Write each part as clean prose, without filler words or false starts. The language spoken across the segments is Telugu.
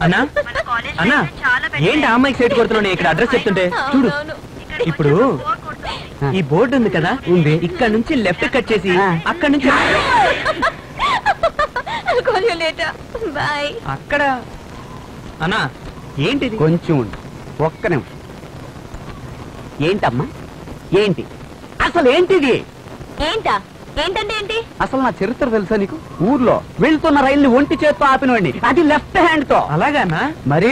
అన్నా అన్నా ఏంటి ఆ అమ్మాయికి సైట్ కొడుతున్నావు? ఇక్కడ అడ్రస్ చెప్తుంటే చూడు. ఇప్పుడు ఈ బోర్డు ఉంది కదా, ఉంది. ఇక్కడ నుంచి లెఫ్ట్ కట్ చేసి అక్కడ నుంచి అక్కడ. అన్నా ఏంటిది? కొంచెం ఒక్క నిమిషం. ఏంటమ్మా ఏంటి అసలు ఏంటిది? ఏంటా? ఏంటంటే ఏంటి? అసలు నా చరిత్ర తెలుసా నీకు? ఊర్లో వెళ్తున్న రైల్ని ఒంటి చేత్తో ఆపినవాడిని, అది లెఫ్ట్ హ్యాండ్ తో. అలాగానా? మరి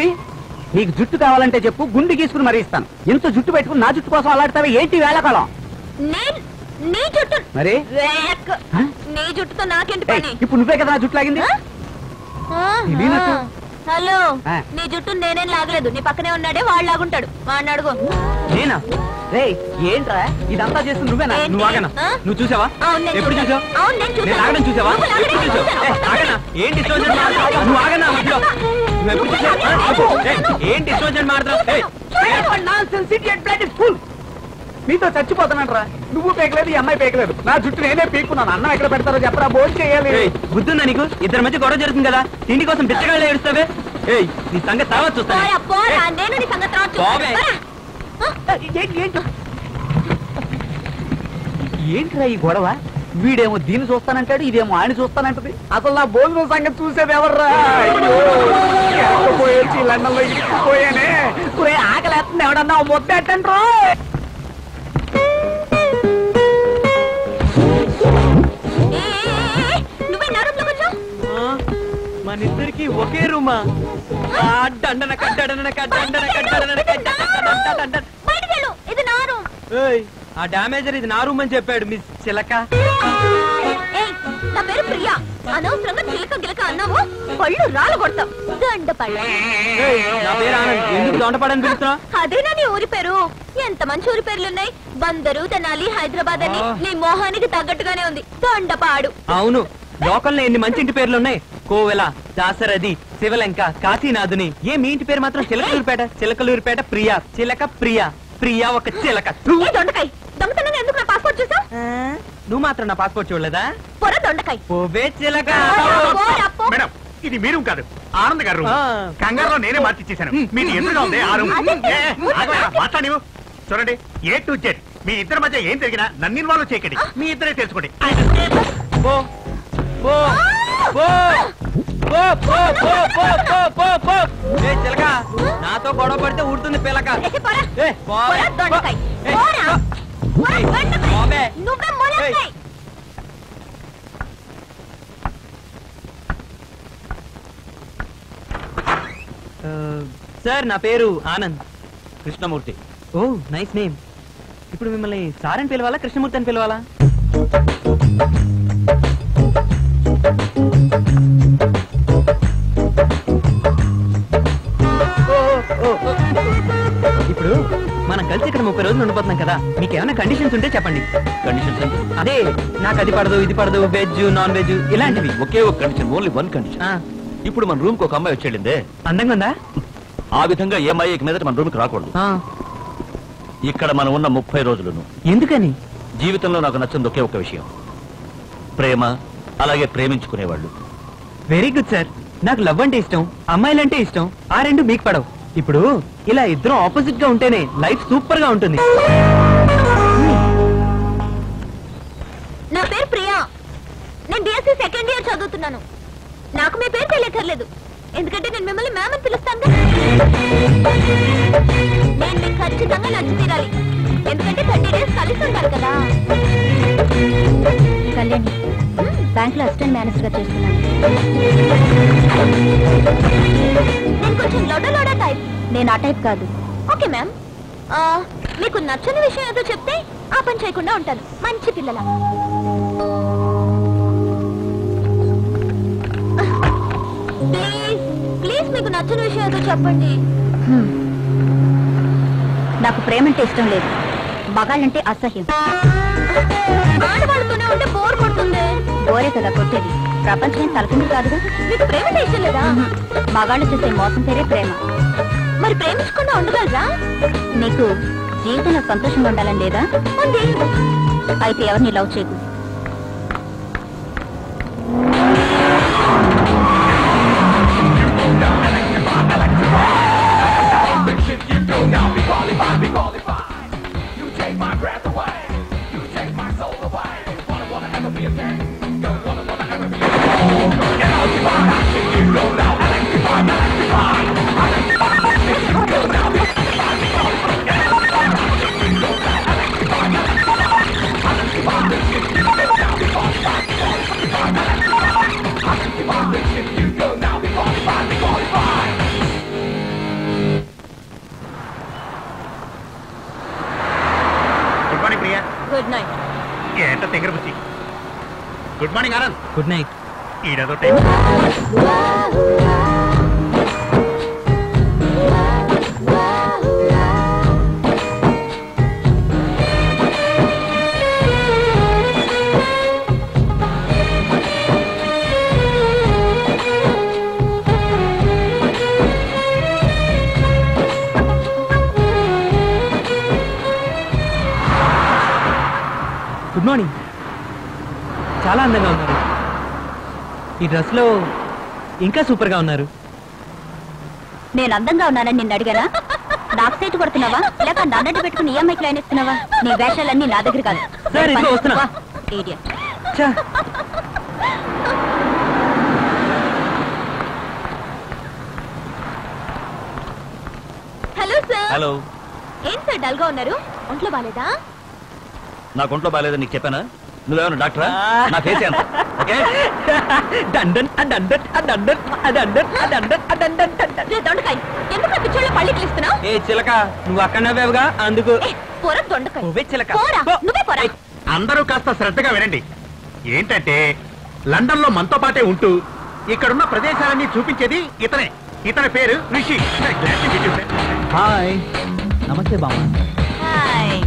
నీకు జుట్టు కావాలంటే చెప్పు, గుండు గీసుకుని మరీ ఇస్తాను. ఇంత జుట్టు పెట్టుకుని నా జుట్టు కోసం అలాడతావే ఏంటి వేళకాలం? నీ జుట్టు మరి నీ జుట్టుతో నాకేంటి పని? ఇప్పుడు నువ్వే కదా నా జుట్టు లాగింది. హలో, నీ జుట్టు నేనేం లాగలేదు. నీ పక్కనే ఉన్నాడే వాడు లాగుంటాడు. వాడిని అడుగు. నేనా? రే ఏంట్రా ఇదంతా చేస్తుంది నువ్వేనా? నువ్వు ఆగనా? నువ్వు చూసావా? ఎప్పుడు చూసావు? నేను ఆగడం చూసావా? ఎప్పుడు చూసావు? ఆగనా? ఏంటి ఇష్టం నువ్వు ఆగనా? నువ్వు ఎప్పుడు చూసావు? ఏంటి ఇష్టం మాట్లాడుతున్నావు? మీతో చచ్చిపోతానంటరా. నువ్వు పేకలేదు, ఈ అమ్మాయి పేకలేదు. నా జుట్టు నేనే పీక్కున్నాను. అన్నం ఎక్కడ పెడతారో చెప్పరా, భోజనం చేయాలి. బుద్ధుందా నీకు? ఇద్దరి మధ్య గొడవ జరుగుతుంది కదా, తిండి కోసం బిచ్చగాళ్ళు ఏడుస్తావే. నీ సంగతి తర్వాత చూస్తాను. ఏంట్రా ఈ గొడవ? వీడేమో దీన్ని చూస్తానంటాడు, ఇదేమో ఆయన చూస్తానంటది. అసలు నా భోజనం సంగతి చూసేది ఎవర్రా? లండన్లో ఇరికిపోయానే. ఆకలి వేస్తుంది, ఎవడన్నా ముద్ద ఎట్టండ్రో. మన ఇద్దరికి ఒకే రూమా? ఆ డామేజర్ ఇది నా రూమ్ అని చెప్పాడు మిస్ చిలక. నా పేరు ప్రియా. అనవసరంగా చిలక గిలక అన్నావు, పళ్ళు రాళ్ళు కొడతాం. దొండపళ్ళ. నా పేరు ఆనంద్. ఎందుకు దొండపడని పిలుస్తున్నా? అదేనా నీ ఊరి పేరు? ఎంత మంచి ఊరి పేర్లున్నాయి. బందరు, తెనాలి, హైదరాబాద్ అని. నీ మొహానికి తగ్గట్టుగానే ఉంది. దొండపాడు. అవును, లోకల్లో ఎన్ని మంచి ఇంటి పేర్లు ఉన్నాయి. కోవెల, దాసరథి, శివలంక, కాశీనాథుని. ఏ మీ ఇంటి పేరు మాత్రం చిలకలూరిపేట. చిలకలూరిపేట ప్రియా. చిలక ప్రియా. ప్రియా ఒక చిలక. దొండకాయ దొంగతనంగా ఎందుకు నా పాస్పోర్ట్ చూసావు? నువ్వు మాత్రం నా పాస్పోర్ట్ చూడలేదా? పొర దొండకాయ. పోవే చిలక. మేడం, ఇది మీ రూమ్ కాదు, ఆనంద్ గారు. కంగారులో నేనే మార్చిచ్చేసాను. మీరు ఎదురుగా ఉంది ఆ రూమ్. మాట్లాడి చూడండి, ఏ టు జెడ్ మీ ఇద్దరి మధ్య ఏం జరిగినా నన్ను ఇన్వాల్వ్ చేయకండి. మీ ఇద్దరే తెలుసుకోండి. చిలక, నాతో గొడవ పడితే ఊడుతుంది పిలక. సార్, నా పేరు ఆనంద్. కృష్ణమూర్తి. ఓ, నైస్ నేమ్. ఇప్పుడు మిమ్మల్ని సార్ అని పిలవాలా, కృష్ణమూర్తి అని పిలవాలా? ఇప్పుడు మనం కలిసి ఇక్కడ 30 రోజులు ఉండిపోతున్నాం కదా, మీకు ఏమైనా కండిషన్స్ ఉంటే చెప్పండి. కండిషన్స్ అంటే? అదే, నాకు అది పడదు, ఇది పడదు, వెజ్, నాన్ వెజ్ ఇలాంటివి. ఒకే ఒక కండిషన్, ఓన్లీ వన్ కండిషన్. ఇప్పుడు మన రూమ్ కి ఒక అమ్మాయి వచ్చేళ్ళిందే, అందంగా ఉందా? ఆ విధంగా ఏ అమ్మాయి మీద మన రూమ్ కి రాకూడదు. ఇక్కడ మనం ఉన్న 30 రోజులను. ఎందుకని? జీవితంలో నాకు నచ్చింది ఒకే ఒక విషయం, ప్రేమ, అలాగే ప్రేమించుకునేవాళ్ళు. Very good sir. నాకు లవ్ అంటే ఇష్టం, అమ్మాయిలంటే ఇష్టం. ఆ రెండు మీకు పడవు. ఇప్పుడు ఇలా ఇద్దరం ఆపోజిట్ గా ఉంటేనే లైఫ్ సూపర్ గా ఉంటుంది. నా పేరు ప్రియా. నేను బిఎస్సీ సెకండ్ ఇయర్ చదువుతున్నాను. నాకు మీ పేరు తెలియకర్లేదు, ఎందుకంటే నేను మిమ్మల్ని మ్యామ్ అని పిలుస్తాను. నేను మీకు ఖచ్చితంగా నచ్చి తీరాలి, ఎందుకంటే 30 days కలిసి ఉండాలి కదా. కళ్యాణి, బ్యాంక్ లో అసిస్టెంట్ మేనేజర్ గా చేస్తున్నాను. నేను కొంచెం లోడా టైప్. నేను ఆ టైప్ కాదు. ఓకే మ్యామ్, మీకు నచ్చని విషయం ఏదో చెప్తే ఆ పని చేయకుండా ఉంటాను. మంచి పిల్లల. ప్లీజ్ ప్లీజ్ మీకు నచ్చని విషయం ఏదో చెప్పండి. నాకు ప్రేమ అంటే ఇష్టం లేదు, మగాళ్ళంటే అసహ్యం. ఆడవాళ్ళతోనే ఉంటే బోర్ కొడుతుంది. బోరే కదా కొట్టేది, ప్రపంచం తలకింది కాదుగా. మీకు ప్రేమ అంటే ఇష్టం లేదా? మగాళ్ళు చేసే మోసం పేరే ప్రేమ. మరి ప్రేమించకుండా ఉండగలరా? నీకు జీవితంలో సంతోషంగా ఉండాలని లేదా? అయితే ఎవరిని లవ్ చేయకు. Good morning Anand. Good night. ఈడేదో టైం. Good morning. చాలా అందంగా ఉన్నారు. ఈ డ్రెస్ లో ఇంకా సూపర్ గా ఉన్నారు. నేను అందంగా ఉన్నానని నిన్ను అడిగానా? నాకు సైట్ కొడుతున్నావా లేక నన్నట్టు పెట్టుకుని ఈఎంఐ క్లైన్ ఇస్తున్నావా? నీ వేషాలన్నీ నా దగ్గర కాదు. సార్, ఇదిగో వస్తున్నా. Idiot. ఛా. Hello sir. హలో. ఏం సార్ డల్ గా ఉన్నారు? ఒంట్లో బాలేదా? నాకు ఒంట్లో బాగాలేదని నీకు చెప్పానా? నువ్వేమన్నా డాక్టరా? నా ఫేస్ ఎంత? ఓకే. దొండకాయ ఎందుకు పిచ్చోళ్ళ పళ్ళికి ఇస్తున్నావు? ఏ చిలక, నువ్వు అక్కడ నవ్వేవుగా అందుకు. పోర దొండకాయ. నువ్వే చిలక. పోరా, నువ్వే పోరా. అందరూ కాస్త శ్రద్ధగా వినండి. ఏంటంటే లండన్ లో మనతో పాటే ఉంటూ ఇక్కడున్న ప్రదేశాలన్నీ చూపించేది ఇతనే. ఇతని పేరు రిషి. హాయ్. నమస్తే బామ్మ. Hi.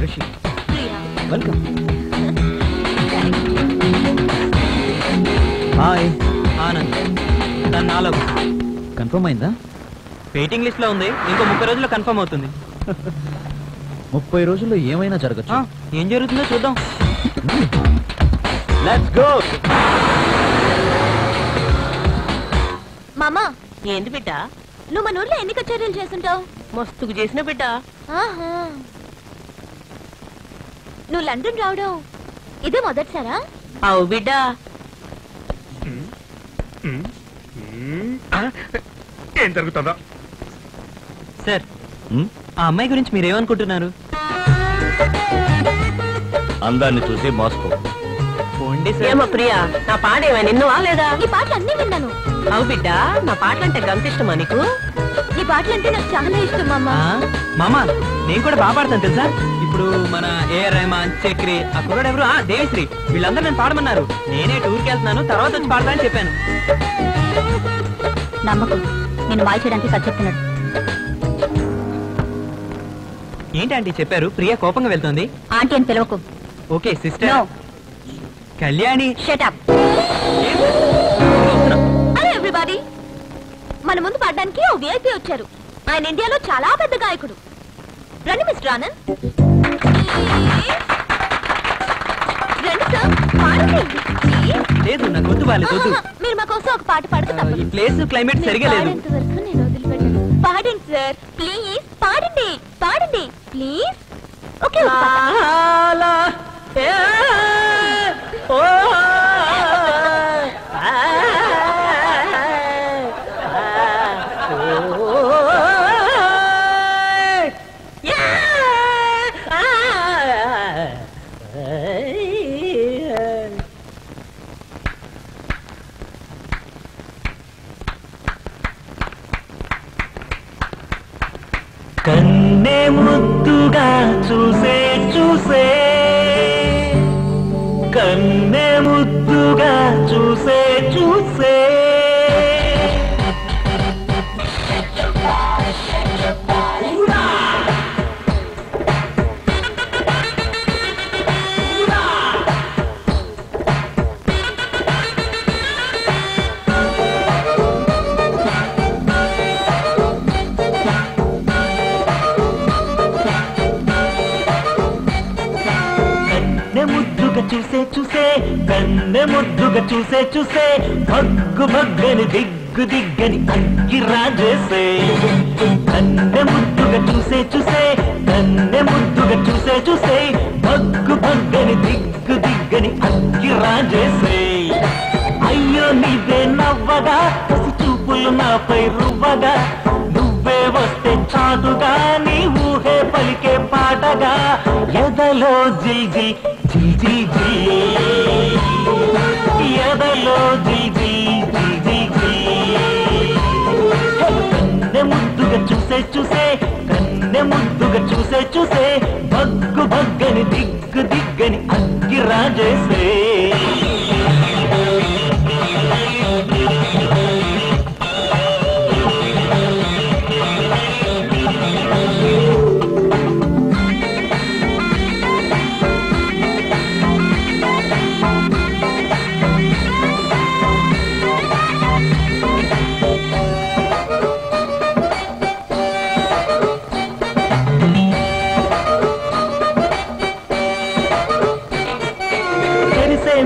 Rishi, Priya. Welcome. Hi. Anand. తన నాలుగు కన్ఫర్మ్ అయిందా? వెయిటింగ్ లిస్ట్ లో ఉంది. ఇంకో 30 రోజుల్లో కన్ఫర్మ్ అవుతుంది. 30 రోజుల్లో ఏమైనా జరగచ్చు. ఏం జరుగుతుందో చూద్దాం. Let's go. మామా, ఏంది బిడ్డ? నువ్వు మన ఊర్లో ఎన్ని కచేరీలు చేస్తుంటావు? మస్తుకు చేసిన బిడ్డ. ఆహా. నువ్వు లండన్ రావడం ఇదే మొదటిసారా? అవు బిడ్డ. ఏం జరుగుతుందో? సార్, ఆ అమ్మాయి గురించి మీరేమనుకుంటున్నారు? అందాన్ని చూసి మోసుకో. పోండి సార్. ఏమో ప్రియా, నా పాట ఏమైనా నిన్నవా లేదా? నీ పాటలు అన్నీ విన్నాను. అవు బిడ్డ, నా పాటలంటే గంత ఇష్టమా నీకు? నీ పాటలు అంటే నాకు చాలా ఇష్టం మామా. మామా, నేను కూడా బాగా పాడతాను తెలుసా. ఇప్పుడు మన ఏఆర్ రెహమాన్, చక్రి, ఆ కుర్రాడు ఎవరు, దేవిశ్రీ, వీళ్ళందరూ నేను పాడమన్నారు. నేనే టూర్కి వెళ్తున్నాను, తర్వాత వచ్చి పాడతా అని చెప్పాను. నమ్మకం నేను మాయ చేయడానికి కథ చెప్తున్నాడు. ఏంటి ఆంటీ చెప్పారు? ప్రియా కోపంగా వెళ్తుంది. ఆంటీ అని పిలవకు. Okay sister. Kalyani. Shut up. Hello everybody. మన ముందు పాడడానికి ఓ విఐపి వచ్చారు. ఆయన ఇండియాలో చాలా పెద్ద గాయకుడు. రండి మిస్టర్ ఆనంద్. రండి సార్, పాడండి. లేదు, నాకు గొంతు బాలేదు. మీరు మా కోసం ఒక పాట పాడుతున్నారు. ఈ ప్లేస్ క్లైమేట్ సరిగా లేదు. నేను వదిలిపెట్టాను. పాడండి సార్ ప్లీజ్. పాడండి పాడండి ప్లీజ్. ఓకే. కన్నే ముద్దుగా చూసే చూసే, కన్నే ముద్దుగా చూసే చూసే, చూసే చూసే, కన్నె ముద్దుగా చూసే చూసే, భగ్గు భగ్గని దిగ్గు దిగ్గని అగ్గి రాజేసే. కన్నె ముద్దుగా చూసే చూసే, కన్నె ముద్దుగా చూసే చూసే, భగ్గు భగ్గని దిగ్గు దిగ్గని అగ్గి రాజేసే. అయ్యో నీదే నవ్వగా, కసి చూపులు నాపై రువ్వగా, నువ్వే వస్తే చాటుగా నీ ఊహే పలికే పాటగా, ఎదలో జిల్జి జిల్జి జి, ఎదలో జిల్జి జిల్జి జి. కన్నె ముద్దుగా చూసే చూసే, ముద్దుగా చూసే చూసే భగ్గు భగ్గని దిగ్గు దిగ్గని అగ్గి రాజేసే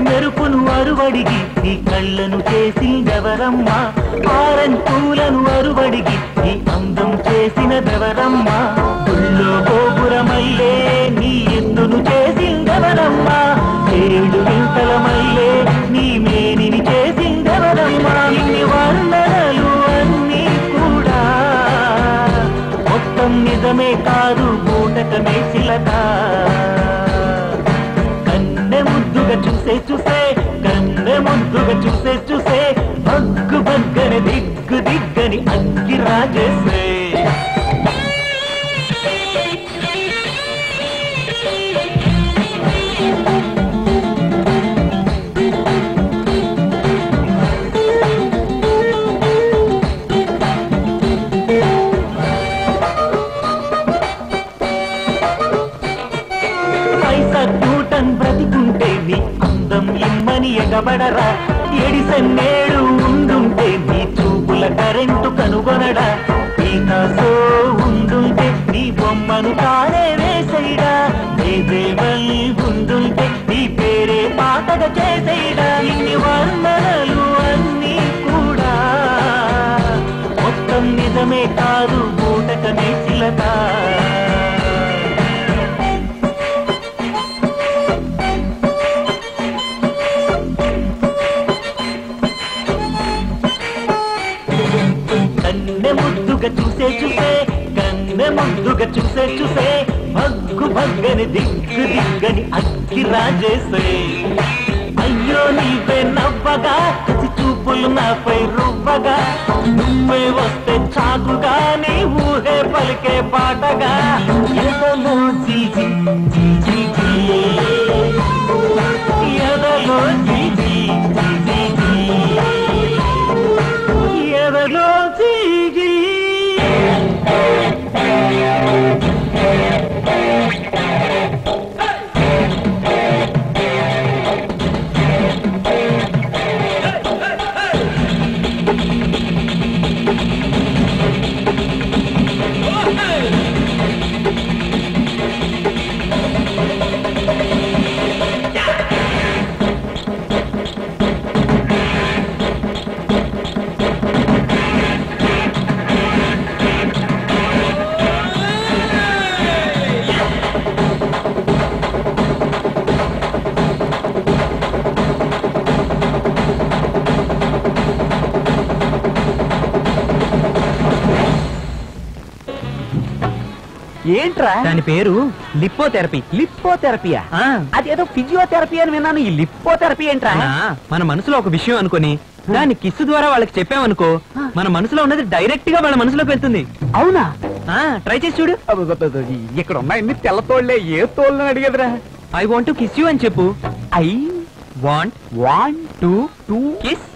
మెరుపును అరువడిగి నీ కళ్ళను చేసిందెవరమ్మా ఆరెంజ్ పూలను అరువడిగి నీ అందం చేసినదెవరమ్మా గుళ్ళో గోపురమల్లే నీ ఎత్తును చేసిందెవరమ్మా 7 వింతల మల్లే నీ మేనిని చేసిందెవరమ్మా ఇన్ని వర్ణనలు అన్నీ కూడా మొత్తం నిజమే కాదు బూటకమే చిలక ముద్దుగా చూసే చూసే కన్నె ముద్దుగా చూసే చూసే భగ్గు భగ్గని దిగ్గు దిగ్గని అగ్గి రాజేసే బ్రతికుంటే నీ అందం ఇమ్మని ఎగబడరా ఎడిసన్నేడు ఉండుంటే నీ చూపుల కరెంటు కనుగొనడా పీకాసో ఉండుంటే నీ బొమ్మను తానే వేసేయడా దేవల్ ఉండుంటే నీ పేరే పాటగా చేసేయడా ఇన్ని వర్ణనలు అన్నీ కూడా మొత్తం నిజమే కాదు బూటకమే చిలక ముద్దుగా చూసే చూసే కన్నె ముద్దుగా చూసే చూసే భగ్గు భగ్గని దిగ్గు దిగ్గని అగ్గి రాజేసే అయ్యో నీవే నవ్వగా కసి చూపులు నాపై రువ్వగా నువ్వే వస్తే చాకుగా నీ ఊహే పలికే పాటగా ఎదలో జీజీ జీజీ ఎదలో జీజీ జీజీ ఎదలో జీజీ ఏంట్రా దాని పేరు లిప్పోథెరపీ. లిప్పోథెరపీయా? అదేదో ఫిజియోథెరపీ అని విన్నాను. ఈ లిప్పోథెరపీ ఏంట్రా? మన మనసులో ఒక విషయం అనుకుని దాన్ని కిస్సు ద్వారా వాళ్ళకి చెప్పామనుకో మన మనసులో ఉన్నది డైరెక్ట్ గా వాళ్ళ మనసులోకి వెళ్తుంది. అవునా? ట్రై చేసి చూడు. ఇక్కడ ఉన్నాయి ఎన్ని తెల్ల తోళ్లే, ఏ తోళ్ళని అడిగేదిరా? I want to kiss you అని చెప్పు. I want to kiss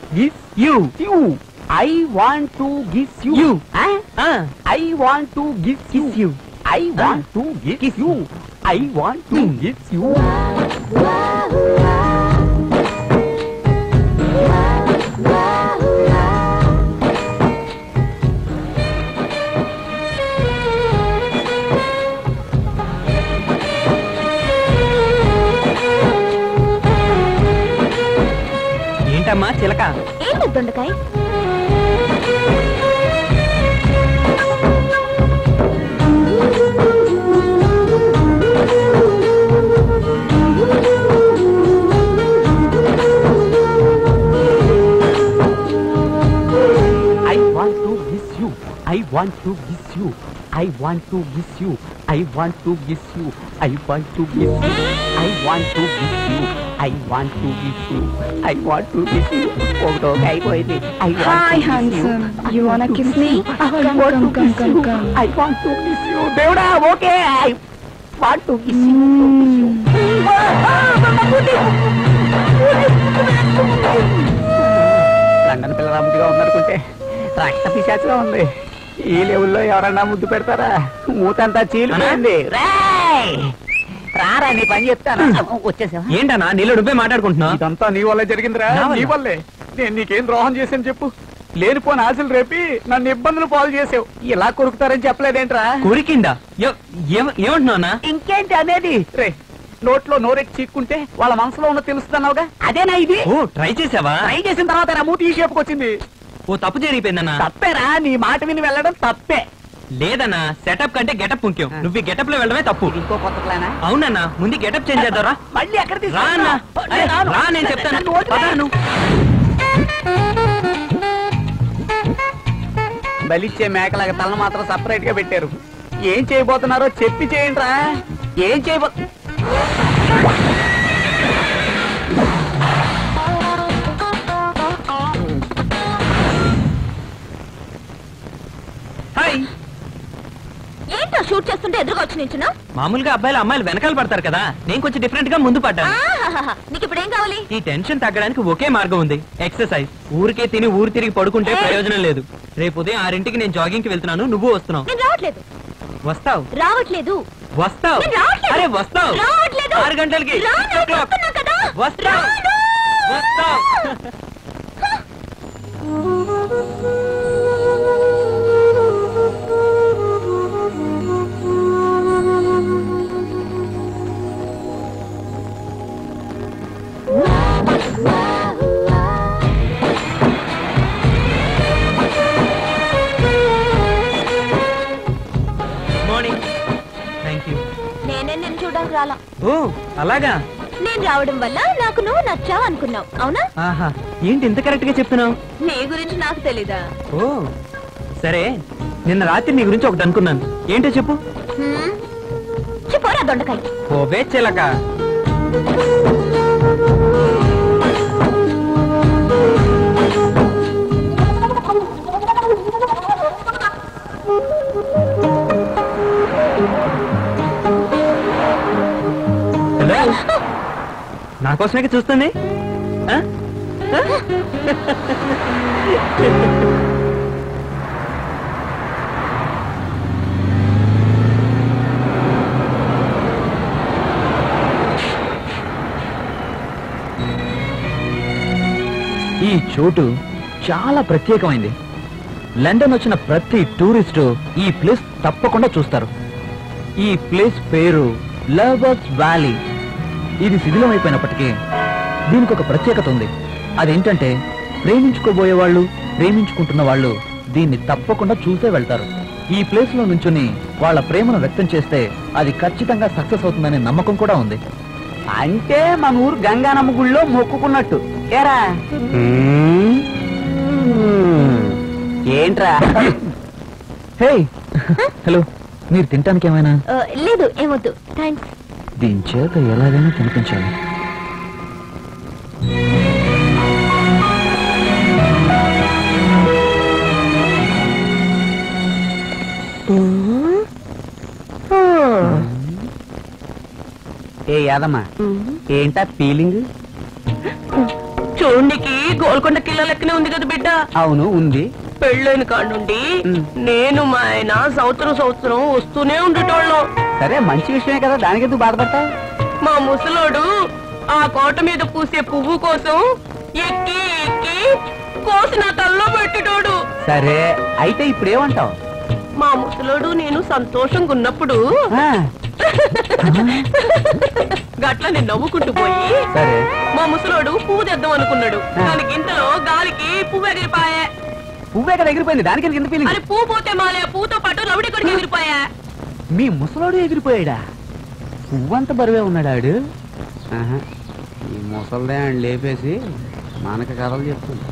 you. I want to kiss you. I want to kiss you. I want to kiss you. I want to kiss you. ఏంటమ్మా చిలక? ఏంటి దొండకాయ? I want to kiss you. I want to kiss you. I want to kiss you. I want to kiss you. I want to kiss you. I want to kiss you. I want to kiss you. I want to kiss you. ఒకటో అయిపోయింది. I want Hi, to kiss you. handsome. You wanna I want to kiss me? I want to kiss you. I want to kiss you. దేవుడా okay. I want to kiss you. London పిల్ల రాముడిగా ఉందనుకుంటే రక్త పిశాచిగా ఉంది. ఈ లెవెల్లో ఎవరన్నా ముద్దు పెడతారా? మూతంతా చీలిపోయింది. రారా నీ పని చెప్తాను. వచ్చేసావా? ఏంటన్నా నీళ్ళు డుబ్బే మాట్లాడుకుంటున్నావు? ఇదంతా నీ వల్లే జరిగిందిరా. నా వల్ల? నీ వల్లే. నేను నీకేం ద్రోహం చేశాను చెప్పు? లేనిపోని ఆశలు రేపి నన్ను ఇబ్బందులు పాలు చేసావు. ఇలా కొరుకుతారని చెప్పలేదేంట్రా? కొరికిందా? ఏమంటున్నావునా? ఇంకేంటి అనేది? రే నోట్లో నోరెట్టి చీక్కుంటే వాళ్ళ మనసులో ఉన్న తెలుస్తున్నావుగా, అదేనా ఇది? ఓ ట్రై చేసావా? ట్రై చేసిన తర్వాత నా మూతి ఈ షేపుకి వచ్చింది. ఓ తప్పు జరిగిపోయిందన్నా. తప్పేరా? నీ మాట విని వెళ్ళడం తప్పే. లేదన్నా, సెటప్ కంటే గెటప్ ముఖ్యం. నువ్వు ఈ గెటప్ లో వెళ్ళడమే తప్పు. ఇంకో కొత్త ప్లానా? అవునన్నా, ముందు గెటప్ చేంజ్ చేద్దారా? మళ్ళీ ఎక్కడ రా అన్నా. అరే, రా నేను చెప్తాను. పద నువ్వు. బలిచ్చే మేకలాగా తల మాత్రం సపరేట్ గా పెట్టారు. ఏం చేయబోతున్నారో చెప్పి చేయండి రా. ఏం చేయబో హాయ్. ఏంటో షూట్ చేస్తుంటే ఎదురుగా వచ్చి నించున్నా? మామూలుగా అబ్బాయిలు అమ్మాయిలు వెనకాల పడతారు కదా, నేను కొంచెం డిఫరెంట్ గా ముందు పడ్డాను. నీకు ఇప్పుడు ఏం కావాలి? ఈ టెన్షన్ తగ్గడానికి ఒకే మార్గం ఉంది, ఎక్సర్సైజ్. ఊరికే తిని ఊరు తిరిగి పడుకుంటే ప్రయోజనం లేదు. రేపు ఉదయం 6 నేను జాగింగ్ కి వెళ్తున్నాను, నువ్వు వస్తున్నావు. నేను రావట్లేదు. వస్తావు? రావట్లేదు. వస్తావు? నేను రావట్లేదు. అరే వస్తావు. రావట్లేదు. 6 గంటలకి. రా, 6 నేను o'clock. చెప్తున్నా కదా. వస్తావు? రాను. వస్తావు? మార్నింగ్. Thank you. నేనే నిన్ను చూడడానికి రాలా. ఓ అలాగా? నేను రావడం వల్ల నాకు నువ్వు నచ్చావు అనుకున్నావు, అవునా? ఆహా, ఏంటి ఇంత కరెక్ట్ గా చెప్తున్నావు? నీ గురించి నాకు తెలీదా? ఓ సరే, నిన్న రాత్రి నీ గురించి ఒకటి అనుకున్నాను. ఏంటో చెప్పు. చెప్పరా దొండకాయ. ఓవే చిలక. హలో, నా కోసమే చూస్తుంది. ఆ? ఆ? ఈ చోటు చాలా ప్రత్యేకమైంది. లండన్ వచ్చిన ప్రతి టూరిస్టు ఈ ప్లేస్ తప్పకుండా చూస్తారు. ఈ ప్లేస్ పేరు లవర్స్ వ్యాలీ. ఇది శిథిలమైపోయినప్పటికీ దీనికి ఒక ప్రత్యేకత ఉంది. అదేంటంటే ప్రేమించుకోబోయే వాళ్ళు, ప్రేమించుకుంటున్న వాళ్ళు దీన్ని తప్పకుండా చూసే వెళ్తారు. ఈ ప్లేస్ లో నుంచుని వాళ్ళ ప్రేమను వ్యక్తం చేస్తే అది ఖచ్చితంగా సక్సెస్ అవుతుందనే నమ్మకం కూడా ఉంది. అంటే మన ఊరు గంగానమ్మ గుళ్ళో మొక్కుకున్నట్టు ఏరా? ఏంట్రా? హే హలో, మీరు తినటానికి ఏమైనా? లేదు, ఏమొద్దు, థ్యాంక్స్. దీని చేత ఎలాగైనా తినిపించాలి. ఏ యాదమ్మా, ఏంటా ఫీలింగ్? చూడనికి గోల్కొండ కిలో లెక్కనే ఉంది కదా బిడ్డ. అవును ఉంది. పెళ్ళైన కాడ నుండి నేను మా ఆయన సంవత్సరం వస్తూనే ఉండేటోళ్ళం. సరే మంచి విషయమే కదా, దానికి ఎందుకు బాధపడతావు? మా ముసలోడు ఆ కోట మీద పూసే పువ్వు కోసం ఎక్కి ఎక్కి కోసి నా తల్లో పెట్టేటోడు. సరే అయితే ఇప్పుడు ఏమంటావు? మా ముసలోడు నేను సంతోషంగా ఉన్నప్పుడు గట్ల నేను నవ్వుకుంటూ పోయి సరే మా ముసలోడు పువ్వు తెద్దాం అనుకున్నాడు. దానికి ఇంతలో గాలికి పువ్వు ఎగిరిపాయా. పువ్వే కదా ఎగిరిపోయింది, దానికి ఎందుకు ఫీలింగ్? అది పువ్వు పోతే మాలే, పువ్వుతో పాటు రౌడీ కొడుకు ఎగిరిపోయా. మీ ముసలోడు ఎగిరిపోయాడా? పువ్వంత బరువే ఉన్నాడు. ఈ ముసల్దే అని లేపేసి మనకి కథలు చెప్తుంది.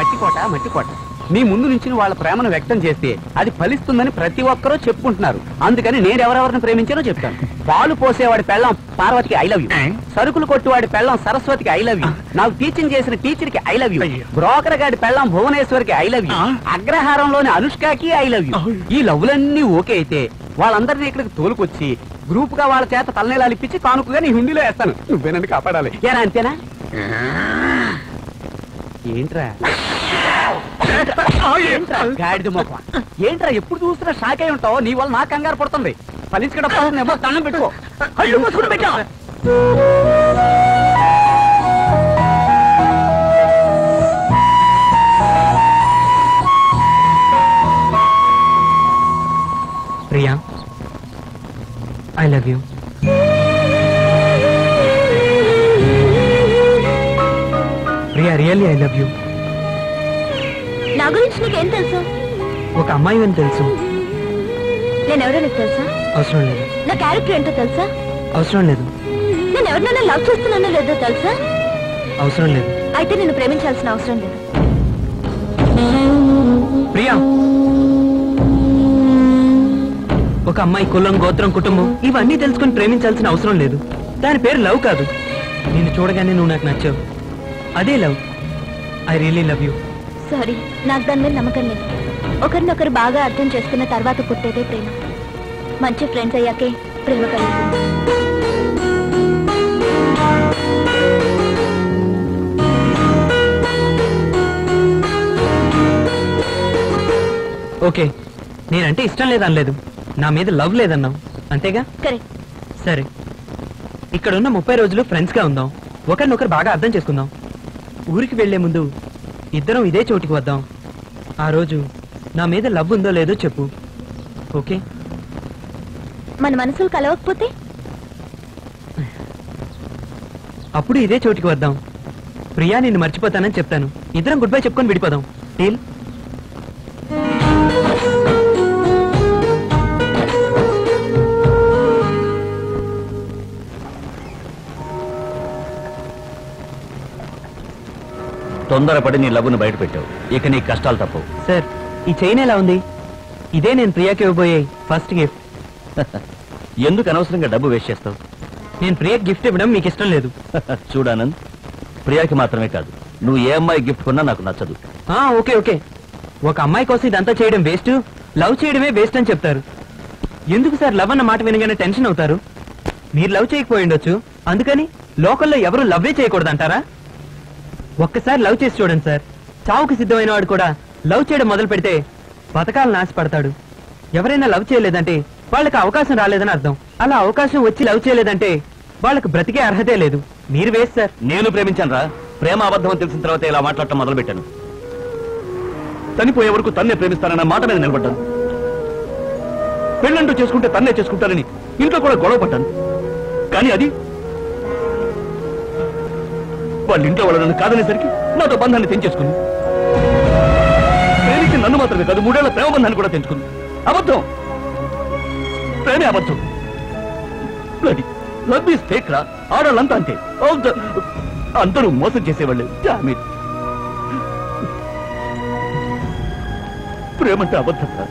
మట్టి కోట మీ ముందు నుంచి వాళ్ళ ప్రేమను వ్యక్తం చేస్తే అది ఫలిస్తుందని ప్రతి ఒక్కరూ చెప్పుకుంటున్నారు. అందుకని నేను ఎవరెవరిని ప్రేమించానో చెప్తాను. పాలు పోసేవాడి పెళ్ళం పార్వతికి ఐ లవ్ యూ, సరుకులు కొట్టువాడి పెళ్ళం సరస్వతికి ఐ లవ్ యూ, నాకు టీచింగ్ చేసిన టీచర్ కి ఐ లవ్ యూ, బ్రోకర్ గాడి పెళ్ళం భువనేశ్వరికి ఐ లవ్ యూ, అగ్రహారంలోని అనుష్కకి ఐ లవ్ యూ. ఈ లవ్లన్నీ ఓకే అయితే వాళ్ళందరినీ ఇక్కడికి తోలుకొచ్చి గ్రూప్ గా వాళ్ళ చేత తలనీలాలు ఇప్పించి కానుకగా నీ హుండీలో వేస్తాను. నువ్వేనండి కాపాడాలి. ఏనా అంతేనా? ఏంట్రా గాడిద మొక్క ఏంట్రా ఎప్పుడు చూస్తున్నా షాక్ అయి ఉంటావు? నీ వల్ల నాకు కంగారు పడుతుంది. ఫలించుకోవడం దండం పెట్టుకో. అయ్యో మూసుకుని పెట్టా. Priya, I love you. Priya, really I love you. నా గురించి నీకేం తెలుసు? ఒక అమ్మాయి అని తెలుసు. నేనెవరో నీకు తెలుసా? అవసరం లేదు. నా క్యారెక్టర్ ఏంటో తెలుసా? అవసరం లేదు. నేను ఎవరినైనా లవ్ చేస్తున్నానో లేదో తెలుసా? అవసరం లేదు. అయితే నిన్ను ప్రేమించాల్సిన అవసరం లేదు. ప్రియా, ఒక అమ్మాయి కులం, గోత్రం, కుటుంబం ఇవన్నీ తెలుసుకుని ప్రేమించాల్సిన అవసరం లేదు. దాని పేరు లవ్ కాదు. నిన్ను చూడగానే నువ్వు నాకు నచ్చావు, అదే love. I really love you. Sorry, నాకు దాని మీద నమ్మకం లేదు. ఒకరినొకరు బాగా అర్థం చేసుకున్న తర్వాత పుట్టేదే ప్రేమ. మంచి ఫ్రెండ్స్ అయ్యాకే ప్రేమ కలుగుతుంది. ఓకే, నేనంటే ఇష్టం లేదనలేదు, నా మీద లవ్ లేదన్నావు, అంతేగా? కరెక్ట్. సరే, ఇక్కడున్న 30 రోజులు ఫ్రెండ్స్ గా ఉందాం, ఒకరినొకరు బాగా అర్థం చేసుకుందాం. ఊరికి వెళ్లే ముందు ఇద్దరం ఇదే చోటికి వద్దాం. ఆ రోజు నా మీద లవ్ ఉందో లేదో చెప్పు, ఓకే? మన మనసులు కలవకపోతే అప్పుడు ఇదే చోటికి వద్దాం. ప్రియా, నిన్ను మర్చిపోతానని చెప్తాను. ఇద్దరం గుడ్ బై చెప్పుకొని విడిపోదాం. డీల్? తొందరపడి నీ లవ్వును బయట పెట్టావు. ఇక నీ కష్టాలు తప్పవు. సార్, ఈ చైన్ ఎలా ఉంది? ఇదే నేను ప్రియాకి ఇవ్వబోయే ఫస్ట్ గిఫ్ట్. ఎందుకు అనవసరంగా డబ్బు వేస్ట్ చేస్తావు? నేను ప్రియాకి గిఫ్ట్ ఇవ్వడం మీకు ఇష్టం లేదు. చూడానంద్, ప్రియాకి మాత్రమే కాదు, నువ్వు ఏ అమ్మాయి గిఫ్ట్ కొన్నా నాకు నచ్చదు. ఓకే ఓకే, ఒక అమ్మాయి కోసం ఇదంతా చేయడం వేస్ట్, లవ్ చేయడమే వేస్ట్ అని చెప్తారు. ఎందుకు సార్ లవ్ అన్న మాట వినగానే టెన్షన్ అవుతారు? మీరు లవ్ చేయకపోయి ఉండొచ్చు, అందుకని లోకల్లో ఎవరు లవ్వే చేయకూడదంటారా? ఒక్కసారి లవ్ చేసి చూడండి సార్. చావుకి సిద్ధమైన వాడు కూడా లవ్ చేయడం మొదలు పెడితే బతకాలను ఆశపడతాడు. ఎవరైనా లవ్ చేయలేదంటే వాళ్ళకి అవకాశం రాలేదని అర్థం. అలా అవకాశం వచ్చి లవ్ చేయలేదంటే వాళ్ళకి బ్రతికే అర్హతే లేదు. మీరు వేస్ట్ సార్. నేను ప్రేమించాను రా. ప్రేమ అబద్ధం అని తెలిసిన తర్వాత ఇలా మాట్లాడటం మొదలు పెట్టాను. చనిపోయే వరకు తన్నే ప్రేమిస్తానన్న మాట మీద నిలబడ్డాను. పెళ్ళంటూ చేసుకుంటే తన్నే చేసుకుంటానని ఇంట్లో కూడా గొడవ పడ్డాను. కానీ అది వాళ్ళ ఇంట్లో వాళ్ళు నన్ను కాదనేసరికి నాతో బంధాన్ని తెంచేసుకుంది. ప్రేమించి నన్ను మాత్రమే కాదు, 3 ఏళ్ల ప్రేమ బంధాన్ని కూడా తెంచుకుంది. అబద్ధం, ప్రేమే అబద్ధం. లవ్ ఈజ్ ఫేక్ రా. ఆడాలంతా అంతే, అందరూ మోసం చేసేవాళ్ళు. ప్రేమంటే అబద్ధం రా.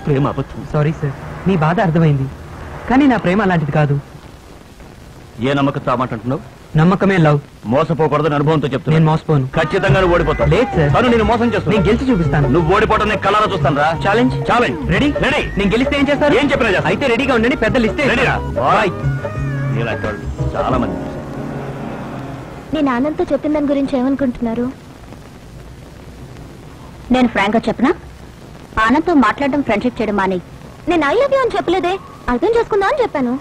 ప్రేమ అబద్ధం. సారీ సార్, మీ బాధ అర్థమైంది, కానీ నా ప్రేమ అలాంటిది కాదు. ఏ నమ్మకంతో ఆ మాట అంటున్నావు? నమ్మకమే లవ్. మోసపోకూడదని అనుభవంతో చెప్తున్నా. నేను మోసపోను. ఖచ్చితంగా నువ్వు ఓడిపోతావు. లేదు సార్, తను నేను మోసం చేస్తాను. నేను గెలిచి చూపిస్తాను. నువ్వు ఓడిపోవడం నేను కళ్ళారా చూస్తాను రా. ఛాలెంజ్? ఛాలెంజ్. రెడీ? రెడీ. నేను గెలిస్తే ఏం చేస్తారు? ఏం చెప్పినా చేస్తా. అయితే రెడీగా ఉండండి, పెద్ద లిస్ట్ రెడీరా? చాలా మంది. నేను ఆనంద్తో చెప్పిన దాని గురించి ఏమనుకుంటున్నారు? నేను ఫ్రాంక్ గా చెప్పనా? ఆనంద్తో మాట్లాడడం, ఫ్రెండ్షిప్ చేయడం మానే. నేను ఐ లవ్ యూ అని చెప్పలేదే, అర్థం చేసుకుందా అని చెప్పాను.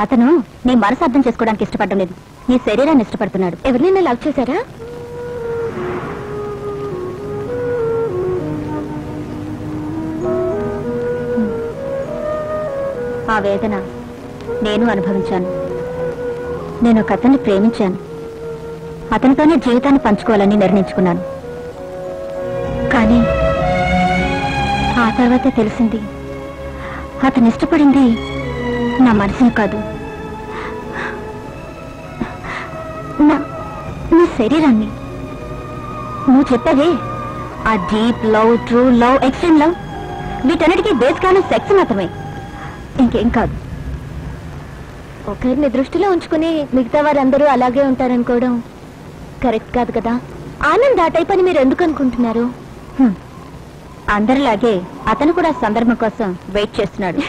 అతను నీ మనసు అర్థం చేసుకోవడానికి ఇష్టపడడం లేదు, నీ శరీరాన్ని ఇష్టపడుతున్నాడు. ఎవరినైనా లవ్ చేశారా? ఆ వేదన నేను అనుభవించాను. నేను ఒక అతన్ని ప్రేమించాను, అతనితోనే జీవితాన్ని పంచుకోవాలని నిర్ణయించుకున్నాను. కానీ ఆ తర్వాతే తెలిసింది, అతను ఇష్టపడింది నా మనసుని కాదు, నా శరీరాన్ని. నువ్వు చెప్పేది ఆ deep love, true love, extreme love వీటన్నిటికీ బేస్ కాను సెక్స్ మాత్రమే, ఇంకేం కాదు. ఒకరిని దృష్టిలో ఉంచుకుని మిగతా వారందరూ అలాగే ఉంటారనుకోవడం కరెక్ట్ కాదు కదా. ఆనంద్ ఆ టైప్ అని మీరు ఎందుకు అనుకుంటున్నారు? అందరిలాగే అతను కూడా సందర్భం కోసం వెయిట్ చేస్తున్నాడు.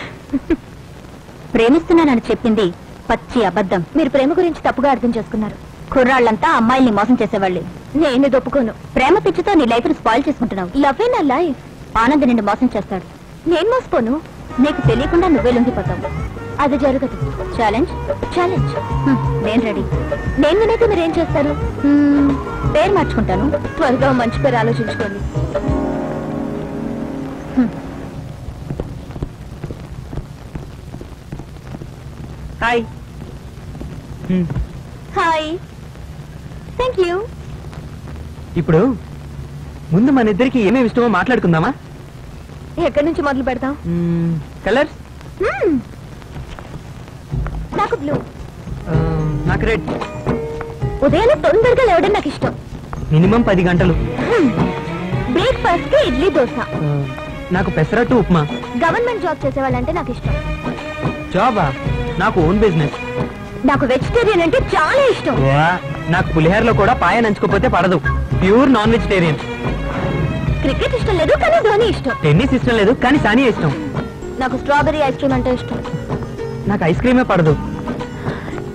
ప్రేమిస్తున్నానని చెప్పింది పచ్చి అబద్ధం. మీరు ప్రేమ గురించి తప్పుగా అర్థం చేసుకున్నారు. కుర్రాళ్ళంతా అమ్మాయిల్ని మోసం చేసేవాళ్ళే. నేను ఒప్పుకోను. ప్రేమ పిచ్చితో నీ లైఫ్ ని స్పాయిల్ చేసుకుంటున్నావు. లవ్ ఏ నా లైఫ్. ఆనంద్ నిన్ను మోసం చేస్తాడు. నేను మోసపోను. నీకు తెలియకుండా నువ్వే లొంగిపోతావు. అది జరగదు. Challenge challenge. నేను రెడీ. నేను వినైతే మీరేం చేస్తారు? పేరు మార్చుకుంటాను. త్వరగా మంచి పేరు ఆలోచించుకోండి. హాయ్. హాయ్. Thank you. ఇప్పుడు ముందు మన ఇద్దరికి ఏమేమి ఇష్టమో మాట్లాడుకుందామా? ఎక్కడి నుంచి మొదలు పెడతాం? కలర్స్? నాకు బ్లూ. నాకు రెడ్. ఉదయాన్నే తొందరగా లేవడం నాకు ఇష్టం. మినిమం 10 గంటలు. బ్రేక్ఫాస్ట్ కి ఇడ్లీ, దోశ. నాకు పెసరట్టు, ఉప్మా. గవర్నమెంట్ జాబ్ చేసేవాళ్ళంటే నాకు ఇష్టం. జాబా? నాకు ఓన్ బిజినెస్. నాకు వెజిటేరియన్ అంటే చాలా ఇష్టం. నాకు పులిహోరలో కూడా పాయ నంచుకోపోతే పడదు. Pure non vegetarian. క్రికెట్ ఇష్టం లేదు, కానీ ధోని ఇష్టం. టెన్నిస్ ఇష్టం లేదు, కానీ సానియా ఇష్టం. నాకు స్ట్రాబెరీ ఐస్ క్రీమ్ అంటే ఇష్టం. నాకు ఐస్ క్రీమే పడదు.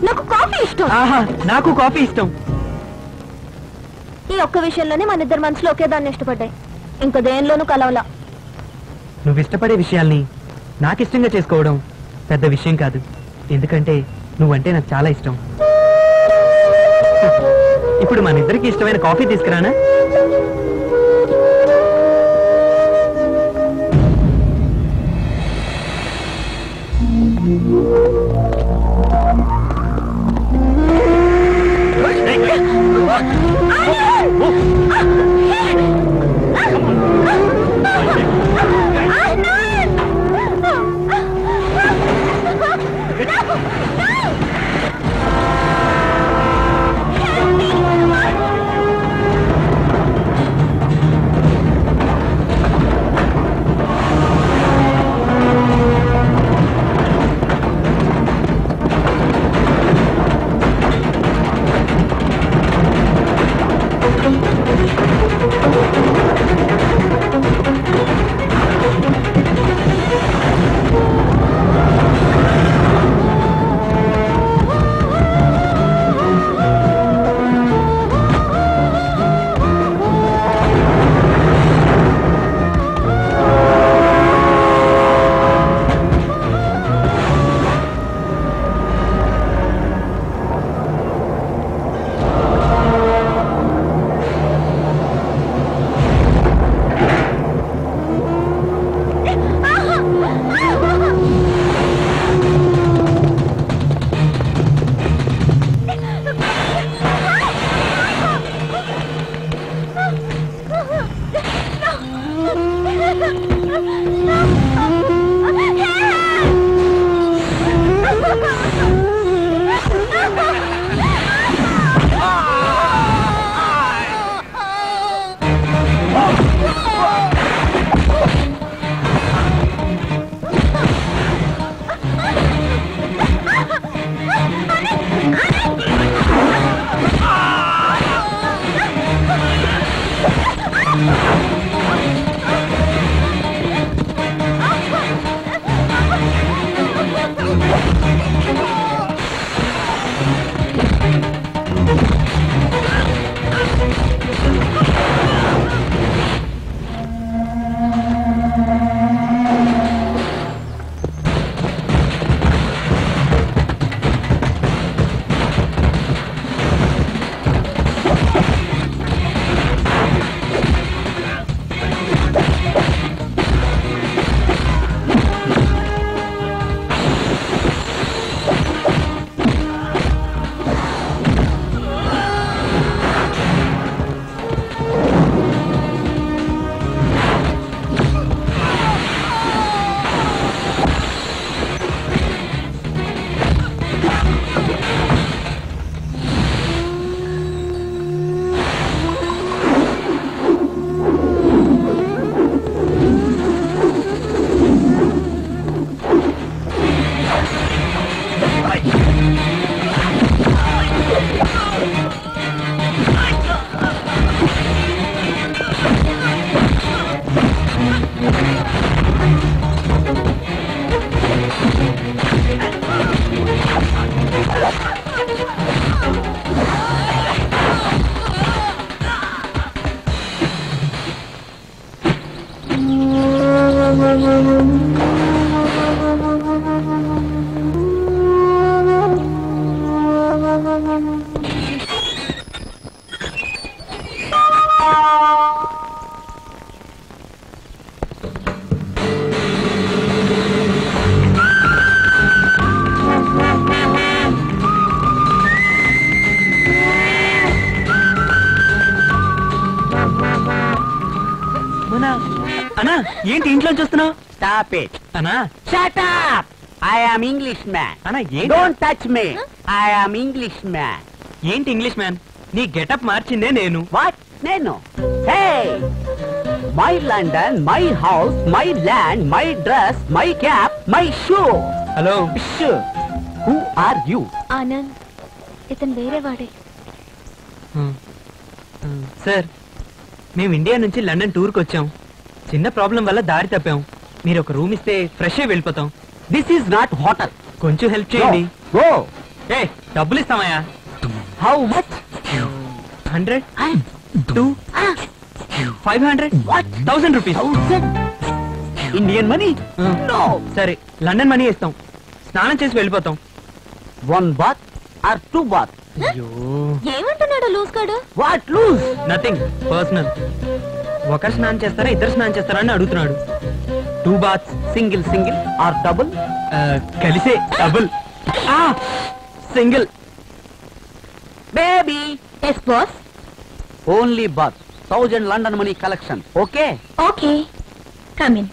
నాకు కాఫీ ఇష్టం. ఆహా, నాకు కాఫీ ఇష్టం. ఈ ఒక్క విషయంలోనే మన ఇద్దరు మనసులో ఒకే దాన్ని ఇష్టపడ్డాయి. ఇంకో దేనిలోనూ కలవలా. నువ్వు ఇష్టపడే విషయాల్ని నాకు ఇష్టంగా చేసుకోవడం పెద్ద విషయం కాదు. ఎందుకంటే నువ్వంటే నాకు చాలా ఇష్టం. ఇప్పుడు మన ఇద్దరికి ఇష్టమైన కాఫీ తీసుకురానా? అన్నా ఏంటి ఇంట్లో చూస్తున్నావు? Stop it. అన్నా Shut up. I am Englishman. అన్నా ఏంటి Don't touch me. I am Englishman. ఏంటి ఇంగ్లీష్ మ్యాన్? నీ గెటప్ మార్చిందే నేను. What? Neno. Hey. My London, my house, my land, my dress, my cap, my shoe. Hello Shoe. Who are you? Anand ఇతను వేరే వాడే. సార్ మేము ఇండియా నుంచి లండన్ టూర్కి వచ్చాం. చిన్న ప్రాబ్లం వల్ల దారి తప్పాం. మీరు ఒక రూమ్ ఇస్తే ఫ్రెష్ అయి వెళ్ళిపోతాం. This is not hotel. కొంచెం హెల్ప్ చేయండి. Go. ఏ డబ్బులు ఇస్తామయ్యా. How much? 100 2 500 1000 rupees. 1000. Indian money? No. సరే లండన్ మనీ ఇస్తాం. స్నానం చేసి వెళ్ళిపోతాం. 1 bath or 2 bath? అయ్యో ఏమంటున్నాడు లూజ్ గాడు? What lose? Nothing personal. ఒకరు స్నానం చేస్తారా ఇద్దరు స్నానం చేస్తారా అని అడుగుతున్నాడు. 2 బాత్స్. Single or double? కలిసే double. Single. Baby. Yes boss. Only bath. 1000 London money collection. Okay? Okay come in.